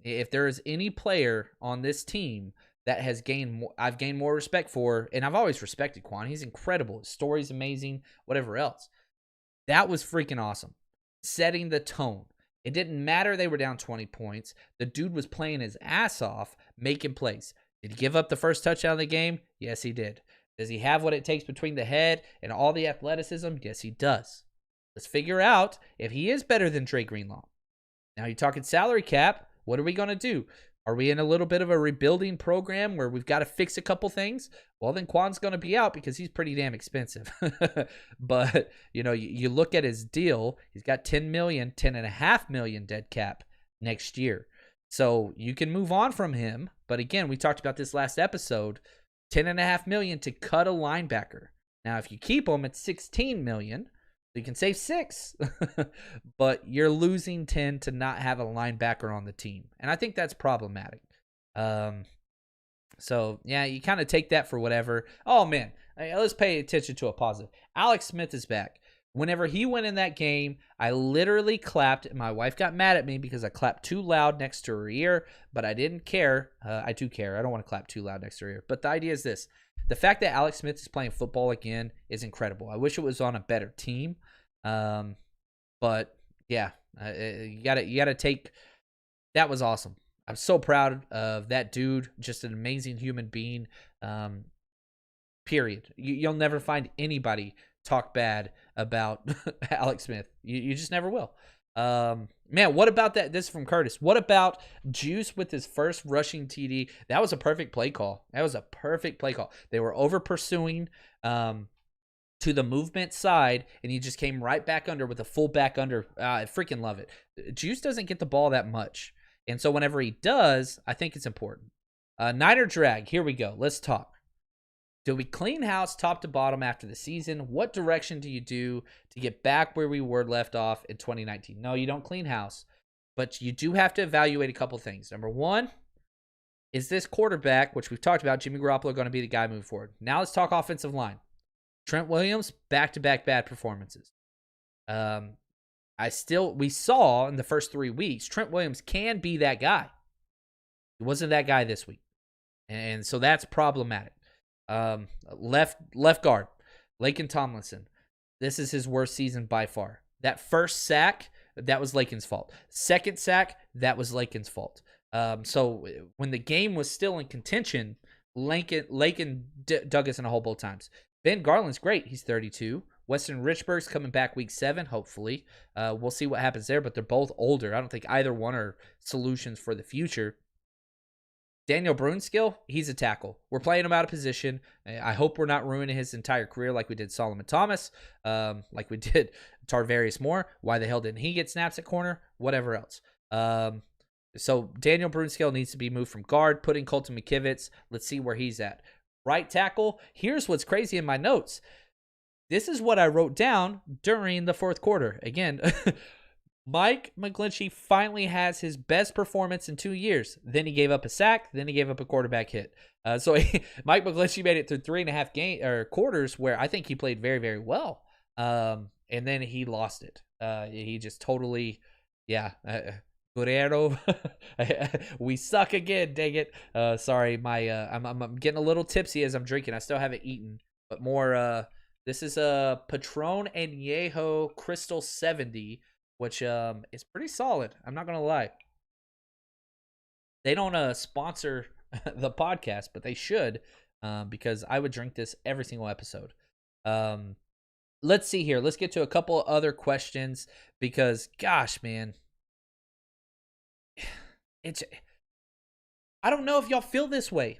If there is any player on this team that has I've gained more respect for, and I've always respected Quan. He's incredible. His story's amazing, whatever else. That was freaking awesome. Setting the tone. It didn't matter they were down 20 points. The dude was playing his ass off, making plays. Did he give up the first touchdown of the game? Yes, he did. Does he have what it takes between the head and all the athleticism? Yes, he does. Let's figure out if he is better than Dre Greenlaw. Now you're talking salary cap. What are we going to do? Are we in a little bit of a rebuilding program where we've got to fix a couple things? Well, then Quan's going to be out because he's pretty damn expensive. But, you look at his deal. He's got $10.5 million dead cap next year. So you can move on from him. But again, we talked about this last episode. $10.5 million to cut a linebacker. Now, if you keep him, it's $16 million. You can save 6, but you're losing 10 to not have a linebacker on the team. And I think that's problematic. So, yeah, you kind of take that for whatever. Oh, man, let's pay attention to a positive. Alex Smith is back. Whenever he went in that game, I literally clapped. My wife got mad at me because I clapped too loud next to her ear, but I didn't care. I do care. I don't want to clap too loud next to her ear. But the idea is this. The fact that Alex Smith is playing football again is incredible. I wish it was on a better team. But yeah, you gotta take, that was awesome. I'm so proud of that dude. Just an amazing human being. Period. You'll never find anybody talk bad about Alex Smith. You just never will. Man, what about that? This is from Curtis. What about Juice with his first rushing TD? That was a perfect play call. They were over pursuing to the movement side, and he just came right back under with a full back under. I freaking love it. Juice doesn't get the ball that much, and so whenever he does, I think it's important. Niner drag. Here we go. Let's talk. Do we clean house top to bottom after the season? What direction do you do to get back where we were left off in 2019? No, you don't clean house, but you do have to evaluate a couple things. Number one, is this quarterback, which we've talked about, Jimmy Garoppolo, going to be the guy moving forward? Now let's talk offensive line. Trent Williams, back-to-back bad performances. We saw in the first 3 weeks, Trent Williams can be that guy. He wasn't that guy this week. And so that's problematic. Left guard, Laken Tomlinson. This is his worst season by far. That first sack, that was Laken's fault. Second sack, that was Laken's fault. So when the game was still in contention, Laken dug us in a hole both times. Ben Garland's great. He's 32. Weston Richburg's coming back week 7, hopefully. We'll see what happens there, but they're both older. I don't think either one are solutions for the future. Daniel Brunskill, he's a tackle. We're playing him out of position. I hope we're not ruining his entire career like we did Solomon Thomas, like we did Tarvarius Moore. Why the hell didn't he get snaps at corner? Whatever else. So Daniel Brunskill needs to be moved from guard, put in Colton McKivitz. Let's see where he's at. Right tackle, here's what's crazy in my notes. This is what I wrote down during the fourth quarter. Again, Mike McGlinchey finally has his best performance in 2 years. Then he gave up a sack. Then he gave up a quarterback hit. Mike McGlinchey made it through 3.5 quarters where I think he played very, very well. And then he lost it. He just totally, Guerrero, we suck again. Dang it. Sorry, I'm getting a little tipsy as I'm drinking. I still haven't eaten, but more This is a Patron Añejo Crystal 70, which is pretty solid. I'm not going to lie. They don't sponsor the podcast, but they should, because I would drink this every single episode. Let's see here. Let's get to a couple other questions because, gosh, man, I don't know if y'all feel this way.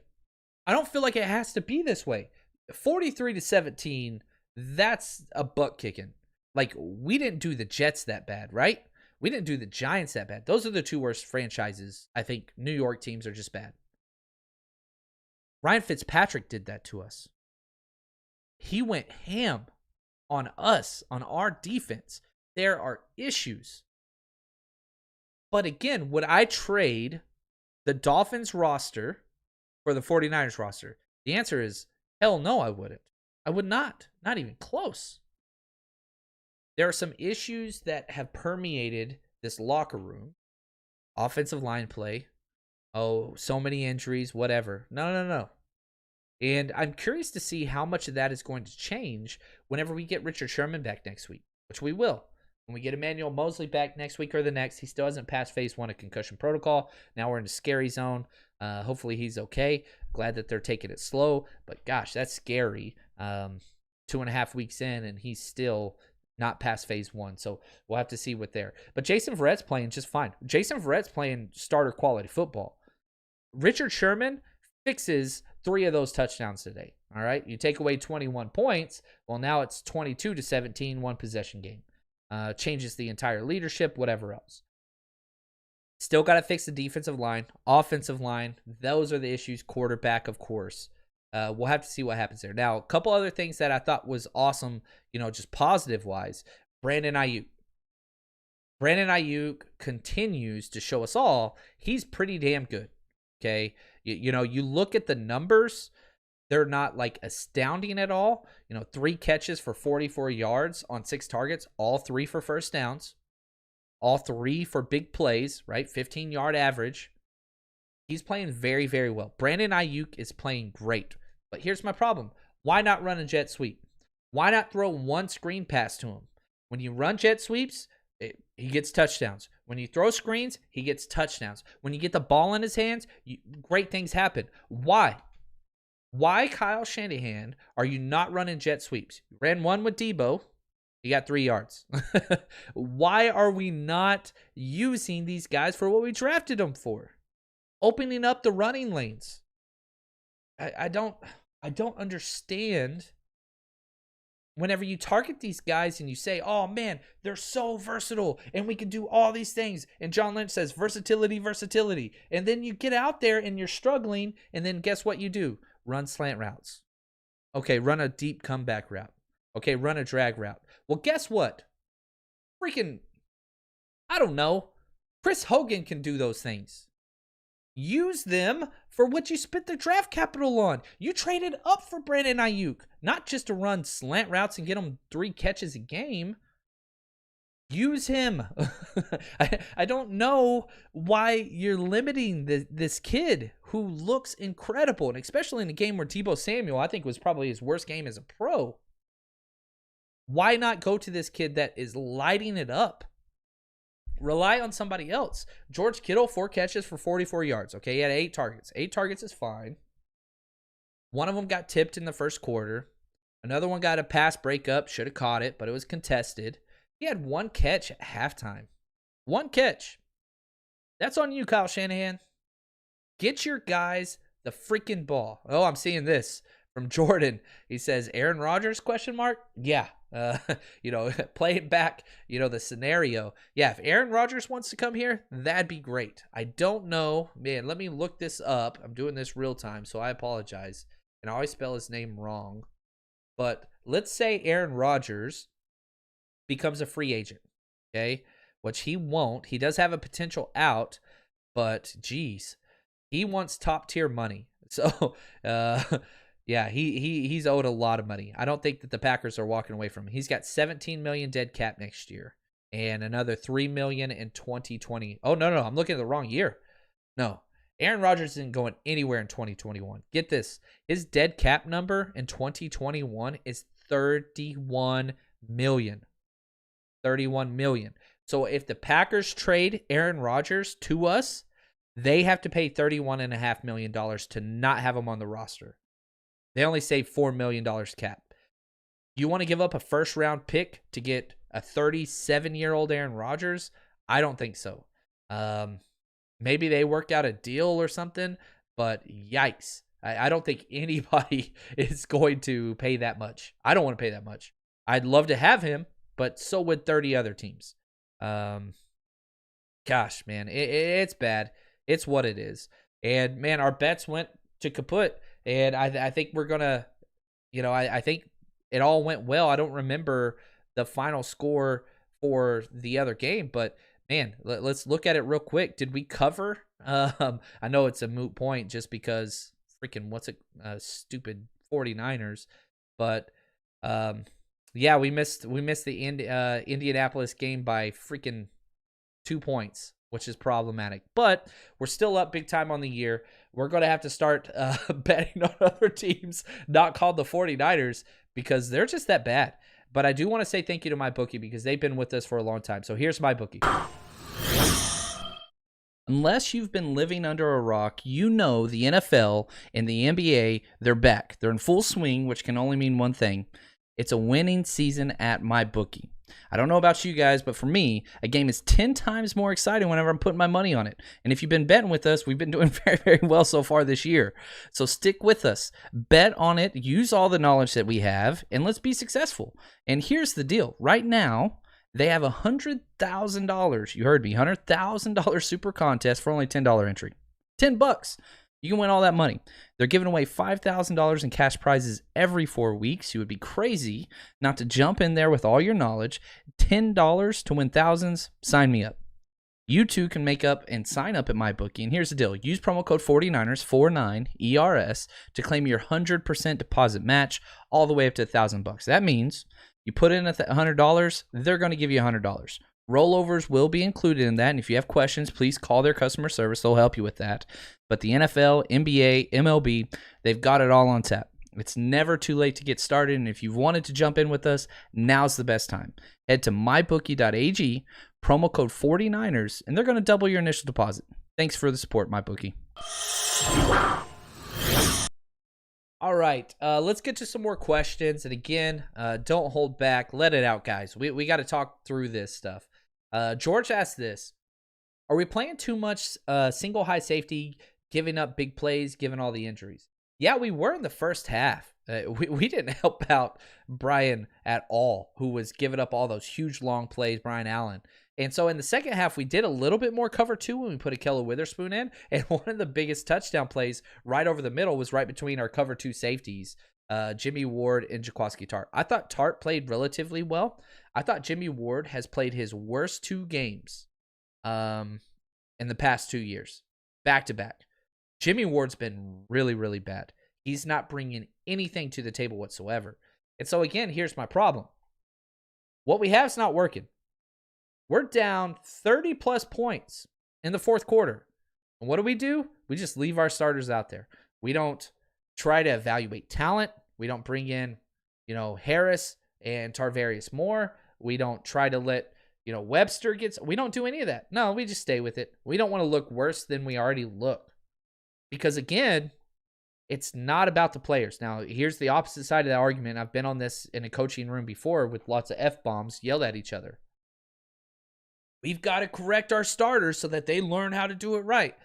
I don't feel like it has to be this way. 43-17, that's a butt kicking. Like, we didn't do the Jets that bad, right? We didn't do the Giants that bad. Those are the two worst franchises. I think New York teams are just bad. Ryan Fitzpatrick did that to us. He went ham on us, on our defense. There are issues. But again, would I trade the Dolphins roster for the 49ers roster? The answer is hell no, I wouldn't. I would not. Not even close. There are some issues that have permeated this locker room. Offensive line play. Oh, so many injuries, whatever. No. And I'm curious to see how much of that is going to change whenever we get Richard Sherman back next week, which we will. When we get Emmanuel Mosley back next week or the next, he still hasn't passed phase 1 of concussion protocol. Now we're in the scary zone. Hopefully he's okay. Glad that they're taking it slow. But gosh, that's scary. 2.5 weeks in, and he's still not past phase 1. So we'll have to see what there. But Jason Verrett's playing just fine. Jason Verrett's playing starter quality football. Richard Sherman fixes 3 of those touchdowns today. All right. You take away 21 points. Well, now it's 22-17, 1 possession game. Changes the entire leadership, whatever else. Still got to fix the defensive line, offensive line. Those are the issues. Quarterback, of course. We'll have to see what happens there. Now, a couple other things that I thought was awesome, just positive-wise. Brandon Ayuk. Brandon Ayuk continues to show us all he's pretty damn good. Okay? You look at the numbers, they're not like astounding at all. 3 catches for 44 yards on 6 targets, all 3 for first downs, all 3 for big plays, right? 15-yard average. He's playing very, very well. Brandon Ayuk is playing great. But here's my problem. Why not run a jet sweep? Why not throw 1 screen pass to him? When you run jet sweeps, he gets touchdowns. When you throw screens, he gets touchdowns. When you get the ball in his hands, great things happen. Why? Why, Kyle Shanahan, are you not running jet sweeps? You ran 1 with Debo. He got 3 yards. Why are we not using these guys for what we drafted them for? Opening up the running lanes. I don't understand. Whenever you target these guys and you say, oh man, they're so versatile and we can do all these things. And John Lynch says versatility. And then you get out there and you're struggling. And then guess what you do? Run slant routes. Okay, run a deep comeback route. Okay, run a drag route. Well, guess what? Freaking, I don't know. Chris Hogan can do those things. Use them for what you spent the draft capital on. You traded up for Brandon Ayuk, not just to run slant routes and get him 3 catches a game. Use him. I don't know why you're limiting this kid who looks incredible, and especially in a game where Deebo Samuel, I think, was probably his worst game as a pro. Why not go to this kid that is lighting it up? Rely on somebody else. George Kittle, 4 catches for 44 yards. Okay, he had 8 targets. 8 targets is fine. One of them got tipped in the first quarter. Another one got a pass breakup. Should have caught it, but it was contested. He had 1 catch at halftime. 1 catch. That's on you, Kyle Shanahan. Get your guys the freaking ball. Oh, I'm seeing this from Jordan. He says, Aaron Rodgers, ? Yeah. Playing back, the scenario. Yeah, if Aaron Rodgers wants to come here, that'd be great. I don't know. Man, let me look this up. I'm doing this real time, so I apologize. And I always spell his name wrong. But let's say Aaron Rodgers becomes a free agent, okay? Which he won't. He does have a potential out, but geez, he wants top tier money. So, yeah, he's owed a lot of money. I don't think that the Packers are walking away from him. He's got $17 million dead cap next year and another $3 million in 2020. Oh, no, I'm looking at the wrong year. No, Aaron Rodgers isn't going anywhere in 2021. Get this. His dead cap number in 2021 is 31 million. 31 million. So if the Packers trade Aaron Rodgers to us, they have to pay $31.5 million to not have him on the roster. They only save $4 million cap. You want to give up a first-round pick to get a 37-year-old Aaron Rodgers? I don't think so. Maybe they work out a deal or something, but yikes. I don't think anybody is going to pay that much. I don't want to pay that much. I'd love to have him, but so would 30 other teams. Gosh, man, it's bad. It's what it is. And, man, our bets went to kaput, and I think we're going to, I think it all went well. I don't remember the final score for the other game, but, man, let's look at it real quick. Did we cover? I know it's a moot point just because freaking stupid 49ers, but yeah, we missed the Indianapolis game by freaking 2 points, which is problematic. But we're still up big time on the year. We're going to have to start betting on other teams not called the 49ers because they're just that bad. But I do want to say thank you to MyBookie because they've been with us for a long time. So here's MyBookie. Unless you've been living under a rock, you know the NFL and the NBA, they're back. They're in full swing, which can only mean one thing. It's a winning season at MyBookie. I don't know about you guys, but for me, a game is 10 times more exciting whenever I'm putting my money on it. And if you've been betting with us, we've been doing very, very well so far this year. So stick with us. Bet on it. Use all the knowledge that we have, and let's be successful. And here's the deal. Right now, they have a $100,000. You heard me. $100,000 super contest for only $10 entry. $10. You can win all that money. They're giving away $5,000 in cash prizes every 4 weeks. You would be crazy not to jump in there with all your knowledge. $10 to win thousands. Sign me up. You too can make up and sign up at MyBookie. And here's the deal. Use promo code 49ers, 49ERS, to claim your 100% deposit match all the way up to $1,000. That means you put in $100, they're going to give you $100. Rollovers will be included in that, and if you have questions, please call their customer service. They'll help you with that. But the NFL, NBA, MLB, they've got it all on tap. It's never too late to get started, and if you've wanted to jump in with us, now's the best time. Head to mybookie.ag, promo code 49ers, and they're going to double your initial deposit. Thanks for the support, MyBookie. All right, let's get to some more questions. And again, don't hold back. Let it out, guys. We got to talk through this stuff. George asked this. Are we playing too much single high safety, giving up big plays, given all the injuries? Yeah, we were in the first half. We didn't help out Brian at all, who was giving up all those huge long plays, Brian Allen. And so in the second half, we did a little bit more cover two when we put Ahkello Witherspoon in. And one of the biggest touchdown plays right over the middle was right between our cover two safeties, Jimmy Ward and Jaquiski Tartt. I thought Tartt played relatively well. I thought Jimmy Ward has played his worst 2 games in the past 2 years, back to back. Jimmy Ward's been really, really bad. He's not bringing anything to the table whatsoever. And so, again, here's my problem. What we have is not working. We're down 30-plus points in the fourth quarter. And what do? We just leave our starters out there. We don't try to evaluate talent. We don't bring in, Harris and Tarvarius Moore. We don't try to let, Webster get. We don't do any of that. No, we just stay with it. We don't want to look worse than we already look. Because, again, it's not about the players. Now, here's the opposite side of the argument. I've been on this in a coaching room before with lots of F-bombs yelled at each other. We've got to correct our starters so that they learn how to do it right.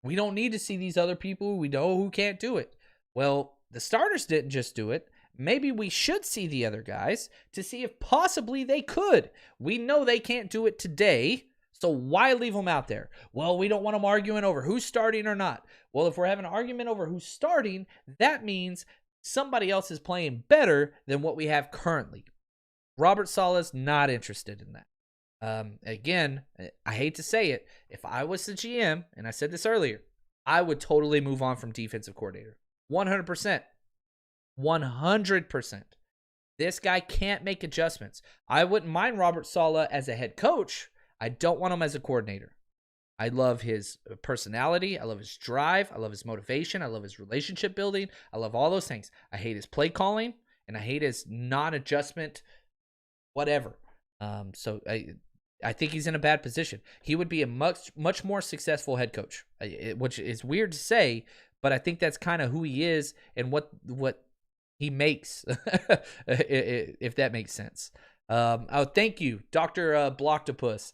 We don't need to see these other people we know who can't do it. Well, the starters didn't just do it. Maybe we should see the other guys to see if possibly they could. We know they can't do it today, so why leave them out there? Well, we don't want them arguing over who's starting or not. Well, if we're having an argument over who's starting, that means somebody else is playing better than what we have currently. Robert Saleh's not interested in that. Again, I hate to say it. If I was the GM, and I said this earlier, I would totally move on from defensive coordinator. 100%. 100%. This guy can't make adjustments. I wouldn't mind Robert Saleh as a head coach. I don't want him as a coordinator. I love his personality. I love his drive. I love his motivation. I love his relationship building. I love all those things. I hate his play calling. and I hate his non-adjustment, whatever. So I think he's in a bad position. He would be a much more successful head coach, which is weird to say, but I think that's kind of who he is and what he makes, if that makes sense. Thank you, Dr. Blocktopus.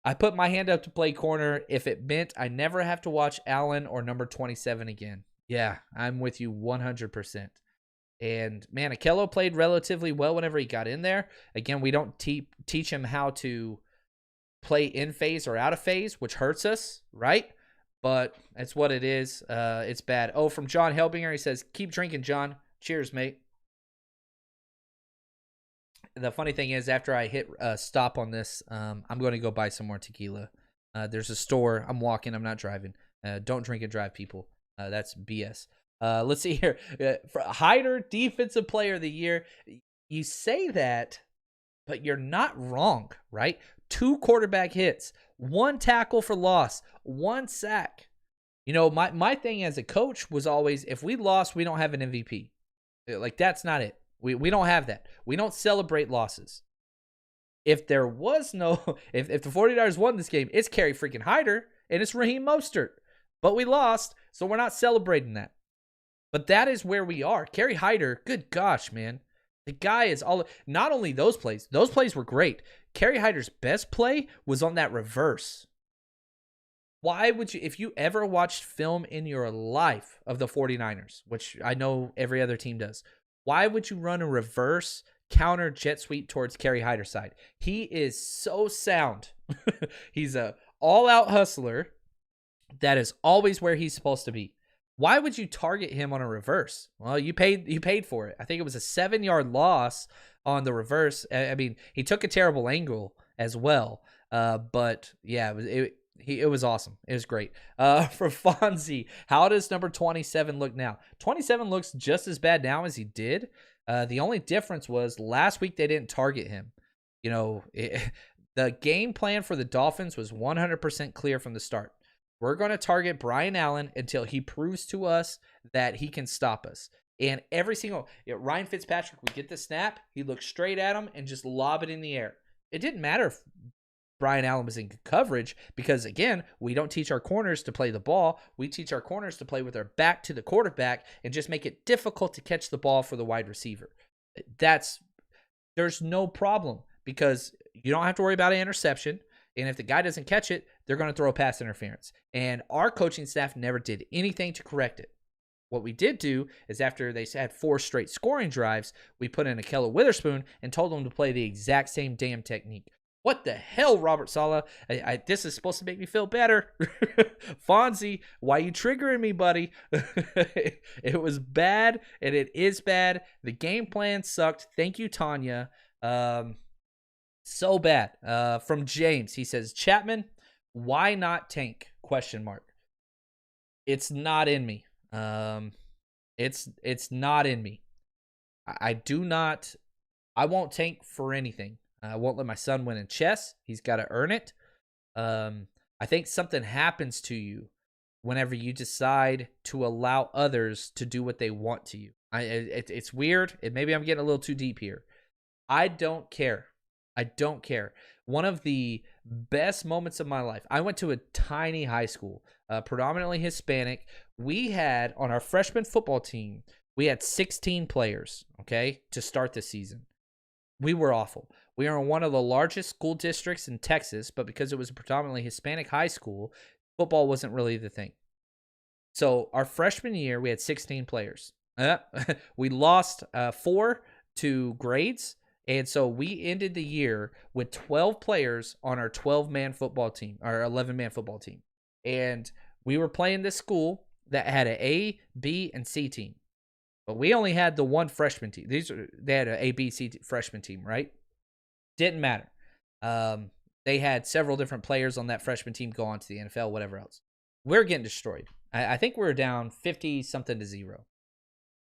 I put my hand up to play corner if it meant I never have to watch Allen or number 27 again. Yeah, I'm with you 100%. And, man, Akello played relatively well whenever he got in there. Again, we don't teach him how to play in phase or out of phase, which hurts us, right? But that's what it is. It's bad. Oh, from John Helbinger, he says, keep drinking, John. Cheers, mate. The funny thing is, after I hit stop on this, I'm going to go buy some more tequila. There's a store. I'm walking. I'm not driving. Don't drink and drive, people. That's BS. Let's see here. For Hyder, Defensive Player of the Year. You say that, but you're not wrong, right? 2 quarterback hits, 1 tackle for loss, 1 sack. You know, my thing as a coach was always, if we lost, we don't have an MVP. Like, that's not it. We don't have that. We don't celebrate losses. If there was no, if the 49ers won this game, it's Kerry freaking Hyder and it's Raheem Mostert. But we lost, so we're not celebrating that. But that is where we are. Kerry Hyder, good gosh, man. The guy is not only those plays were great. Kerry Hyder's best play was on that reverse. Why would you, if you ever watched film in your life of the 49ers, which I know every other team does, why would you run a reverse counter jet sweep towards Kerry Hyder's side? He is so sound. He's a all-out hustler. That is always where he's supposed to be. Why would you target him on a reverse? Well, you paid for it. I think it was a 7-yard loss on the reverse. I mean, he took a terrible angle as well. But yeah, it was awesome. It was great. For Fonzie, how does number 27 look now? 27 looks just as bad now as he did. The only difference was last week they didn't target him. You know, the game plan for the Dolphins was 100% clear from the start. We're going to target Brian Allen until he proves to us that he can stop us. And every single Ryan Fitzpatrick would get the snap, he'd look straight at him and just lob it in the air. It didn't matter if Brian Allen was in good coverage because, again, we don't teach our corners to play the ball. We teach our corners to play with their back to the quarterback and just make it difficult to catch the ball for the wide receiver. There's no problem because you don't have to worry about an interception. And if the guy doesn't catch it, they're going to throw a pass interference. And our coaching staff never did anything to correct it. What we did do is after they had 4 straight scoring drives, we put in Akello Witherspoon and told them to play the exact same damn technique. What the hell, Robert Saleh? This is supposed to make me feel better. Fonzie, why you triggering me, buddy? It was bad, and it is bad. The game plan sucked. Thank you, Tanya. So bad. From James, he says, Chapman, why not tank? ? It's not in me. It's not in me. I won't tank for anything. I won't let my son win in chess. He's got to earn it. I think something happens to you whenever you decide to allow others to do what they want to you. It's weird. Maybe I'm getting a little too deep here. I don't care. One of the best moments of my life. I went to a tiny high school, predominantly Hispanic. We had, on our freshman football team, we had 16 players, okay, to start the season. We were awful. We are in one of the largest school districts in Texas, but because it was a predominantly Hispanic high school, football wasn't really the thing. So our freshman year, we had 16 players. We lost 4 to grades. And so we ended the year with 12 players on our 12-man football team, our 11-man football team. And we were playing this school that had an A, B, and C team. But we only had the one freshman team. They had an A, B, C freshman team, right? Didn't matter. They had several different players on that freshman team go on to the NFL, whatever else. We're getting destroyed. I think we were down 50-something to 0.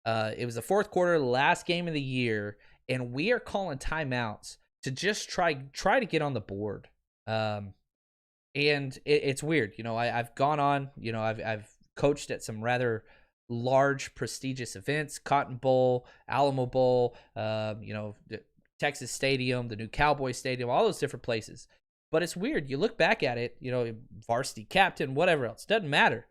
It was the fourth quarter, last game of the year, and we are calling timeouts to just try to get on the board. And it's weird. You know, I've gone on, you know, I've coached at some rather large prestigious events, Cotton Bowl, Alamo Bowl, Texas Stadium, the new Cowboy Stadium, all those different places. But it's weird. You look back at it, varsity captain, whatever else, doesn't matter.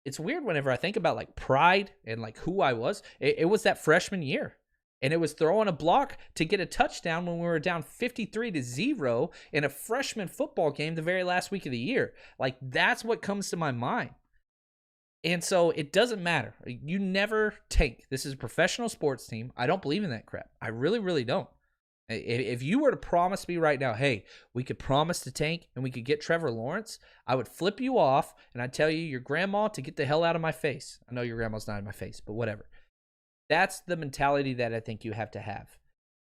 It's weird whenever I think about like pride and like who I was. It was that freshman year. And it was throwing a block to get a touchdown when we were down 53-0 in a freshman football game the very last week of the year. Like, that's what comes to my mind. And so it doesn't matter. You never tank. This is a professional sports team. I don't believe in that crap. I really, really don't. If you were to promise me right now, hey, we could promise to tank and we could get Trevor Lawrence, I would flip you off and I'd tell you your grandma to get the hell out of my face. I know your grandma's not in my face, but whatever. That's the mentality that I think you have to have.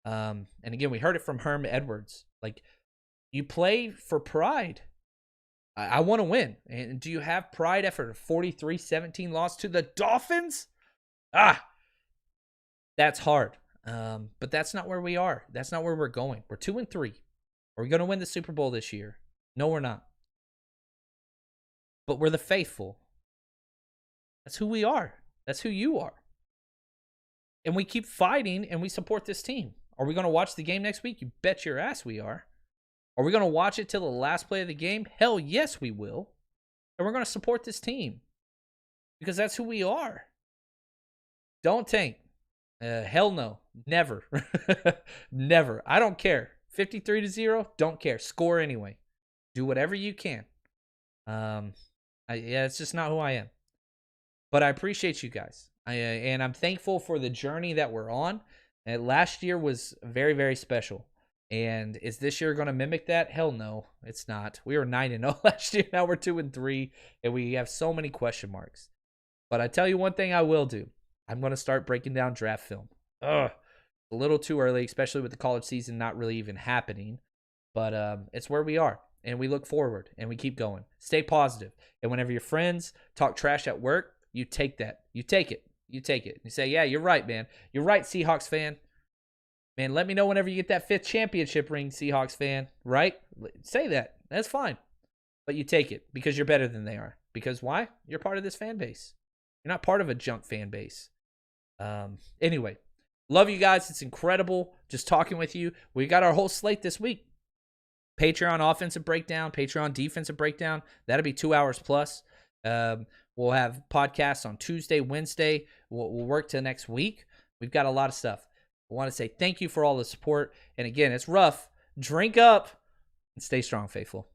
And again, we heard it from Herm Edwards. Like, you play for pride. I want to win. And do you have pride after a 43-17 loss to the Dolphins? That's hard. But that's not where we are. That's not where we're going. We're 2-3. Are we going to win the Super Bowl this year? No, we're not. But we're the faithful. That's who we are. That's who you are. And we keep fighting and we support this team. Are we going to watch the game next week? You bet your ass we are. Are we going to watch it till the last play of the game? Hell yes, we will. And we're going to support this team. Because that's who we are. Don't tank. Hell no. Never. Never. I don't care. 53-0, don't care. Score anyway. Do whatever you can. It's just not who I am. But I appreciate you guys. And I'm thankful for the journey that we're on. And last year was very, very special. And is this year going to mimic that? Hell no, it's not. We were 9-0 last year. Now we're 2-3. And we have so many question marks. But I tell you one thing I will do. I'm going to start breaking down draft film. A little too early, especially with the college season not really even happening. But it's where we are. And we look forward. And we keep going. Stay positive. And whenever your friends talk trash at work, you take that. You take it. You take it. You say, yeah, you're right, man. You're right, Seahawks fan. Man, let me know whenever you get that 5th championship ring, Seahawks fan. Right? Say that. That's fine. But you take it because you're better than they are. Because why? You're part of this fan base. You're not part of a junk fan base. Anyway, love you guys. It's incredible just talking with you. We got our whole slate this week. Patreon offensive breakdown, Patreon defensive breakdown. That'll be 2 hours plus. We'll have podcasts on Tuesday, Wednesday. We'll work till next week. We've got a lot of stuff. I want to say thank you for all the support. And again, it's rough. Drink up and stay strong, faithful.